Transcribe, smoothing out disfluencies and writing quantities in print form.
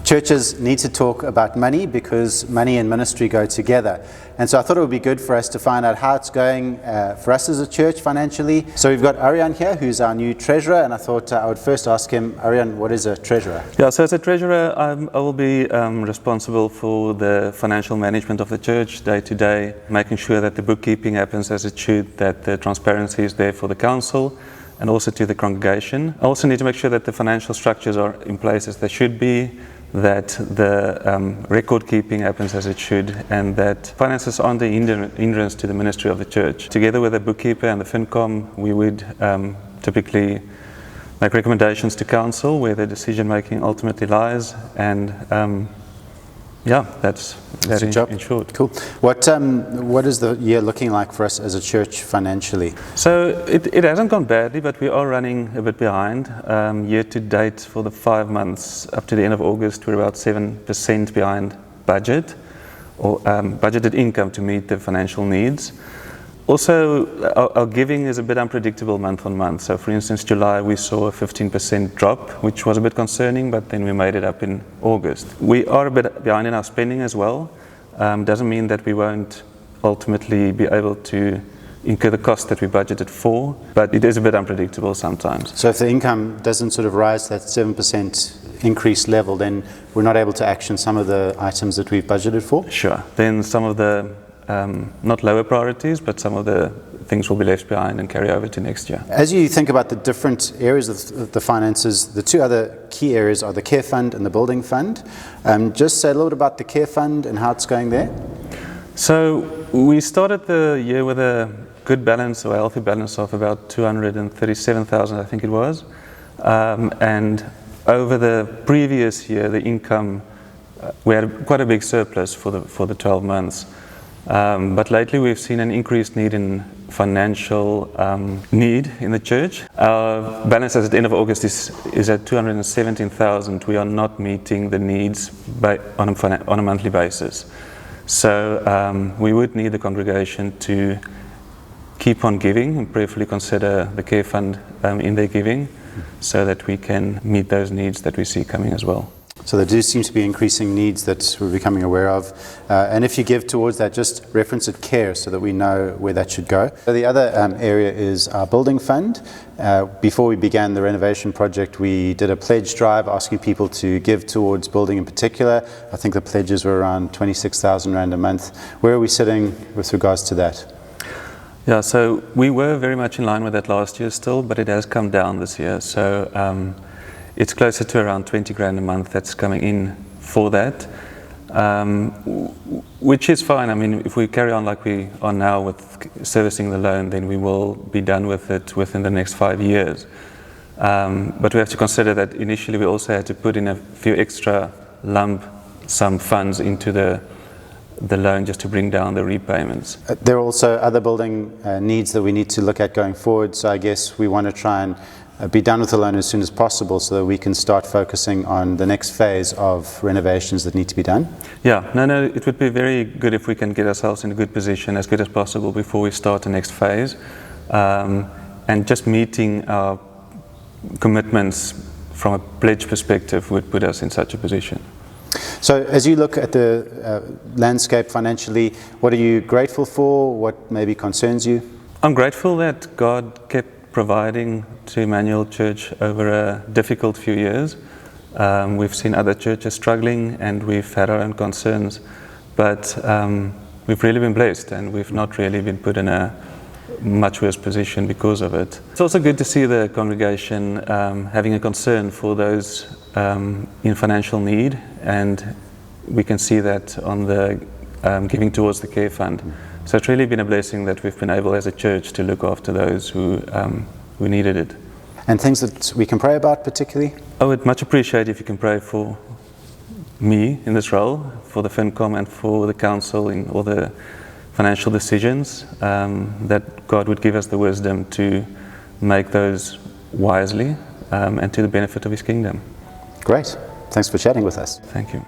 churches need to talk about money because money and ministry go together. And so I thought it would be good for us to find out how it's going for us as a church financially. So we've got Arjan here, who's our new treasurer, and I thought I would first ask him, Arjan, what is a treasurer? Yeah, so as a treasurer, I will be responsible for the financial management of the church day to day, making sure that the bookkeeping happens as it should, that the transparency is there for the council and also to the congregation. I also need to make sure that the financial structures are in place as they should be, that the record keeping happens as it should, and that finances aren't the hindrance to the ministry of the church. Together with the bookkeeper and the FinCom, we would typically make recommendations to council where the decision making ultimately lies, and that's in short. Cool. What is the year looking like for us as a church financially? So it hasn't gone badly, but we are running a bit behind. Year to date for the 5 months up to the end of August, we're about 7% behind budget, or budgeted income to meet the financial needs. Also, our giving is a bit unpredictable month on month. So for instance, July we saw a 15% drop, which was a bit concerning, but then we made it up in August. We are a bit behind in our spending as well. Doesn't mean that we won't ultimately be able to incur the cost that we budgeted for, but it is a bit unpredictable sometimes. So if the income doesn't sort of rise to that 7% increase level, then we're not able to action some of the items that we've budgeted for? Sure. Then some of the not lower priorities, but some of the things will be left behind and carry over to next year. As you think about the different areas of the finances, the two other key areas are the care fund and the building fund. Just say a little bit about the care fund and how it's going there. So we started the year with a good balance, or a healthy balance of about 237,000, I think it was. And over the previous year, the income, we had quite a big surplus for the 12 months. But lately we've seen an increased need in financial need in the church. Our balance at the end of August is at 217,000. We are not meeting the needs on a monthly basis. So we would need the congregation to keep on giving and prayerfully consider the care fund in their giving, so that we can meet those needs that we see coming as well. So there do seem to be increasing needs that we're becoming aware of. And if you give towards that, just reference it care so that we know where that should go. So the other area is our building fund. Before we began the renovation project, we did a pledge drive asking people to give towards building in particular. I think the pledges were around 26,000 Rand a month. Where are we sitting with regards to that? Yeah, so we were very much in line with that last year still, but it has come down this year. So it's closer to around 20 grand a month that's coming in for that, which is fine. I mean, if we carry on like we are now with servicing the loan, then we will be done with it within the next 5 years. But we have to consider that initially we also had to put in a few extra lump sum funds into the loan just to bring down the repayments. There are also other building needs that we need to look at going forward. So I guess we want to try and be done with the loan as soon as possible so that we can start focusing on the next phase of renovations that need to be done. Yeah, no, it would be very good if we can get ourselves in a good position as good as possible before we start the next phase. And just meeting our commitments from a pledge perspective would put us in such a position. So as you look at the landscape financially, what are you grateful for? What maybe concerns you? I'm grateful that God kept providing to Emmanuel Church over a difficult few years. We've seen other churches struggling and we've had our own concerns, but we've really been blessed and we've not really been put in a much worse position because of it. It's also good to see the congregation having a concern for those in financial need, and we can see that on the giving towards the care fund. So it's really been a blessing that we've been able as a church to look after those who needed it. And things that we can pray about particularly? I would much appreciate if you can pray for me in this role, for the FinCom and for the council in all the financial decisions, that God would give us the wisdom to make those wisely and to the benefit of His kingdom. Great. Thanks for chatting with us. Thank you.